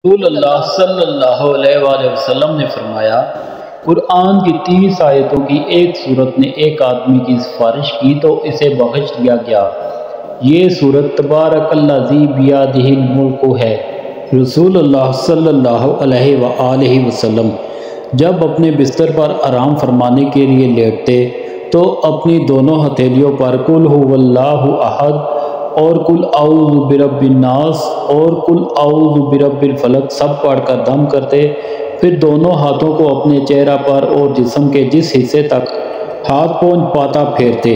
رسول اللہ صلی اللہ علیہ وآلہ وسلم نے فرمایا، قرآن کی 30 آیتوں کی ایک صورت نے ایک آدمی کی سفارش کی تو اسے بخش دیا گیا۔ یہ صورت تبارک الذی بیدہ الملک ہے۔ رسول اللہ صلی اللہ علیہ وآلہ وسلم جب اپنے بستر پر آرام فرمانے کے لیے لیٹتے تو اپنی دونوں ہتھیلیوں پر قل ھو اللہ احد اور قل اعوذ برب الناس اور قل اعوذ برب الفلق سب پڑھ کر دم کرتے، پھر دونوں ہاتھوں کو اپنے چہرہ پر اور جسم کے جس حصے تک ہاتھ پہنچ پاتا پھیرتے۔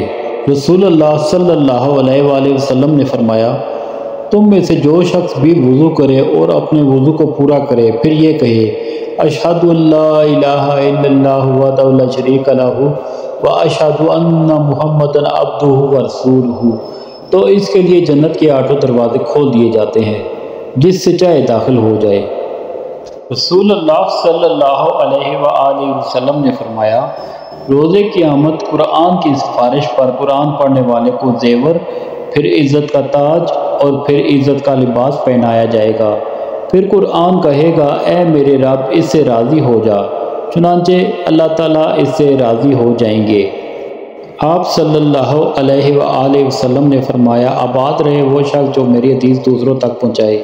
رسول اللہ صلی اللہ علیہ وآلہ وسلم نے فرمایا، تم میں سے جو شخص بھی وضو کرے اور اپنے وضو کو پورا کرے پھر یہ کہے، اشہد ان لا الہ الا اللہ وحدہ لا شریک لہ واشہد ان محمدا عبدہ ورسولہ، تو اس کے لیے جنت کے 8 دروازے کھول دیے جاتے ہیں، جس سے چاہے داخل ہو جائے۔ رسول اللہ صلی اللہ علیہ وآلہ وسلم نے فرمایا، روز قیامت قرآن کی سفارش پر قرآن پڑھنے والے کو زیور، پھر عزت کا تاج اور پھر عزت کا لباس پہنایا جائے گا۔ پھر قرآن کہے گا، اے میرے رب اس سے راضی ہو جا، چنانچہ اللہ تعالیٰ اس سے راضی ہو جائیں گے۔ آپ صلی اللہ علیہ وآلہ وسلم نے فرمایا، آباد رہے وہ شخص جو میری حدیث دوسروں تک پہنچائے۔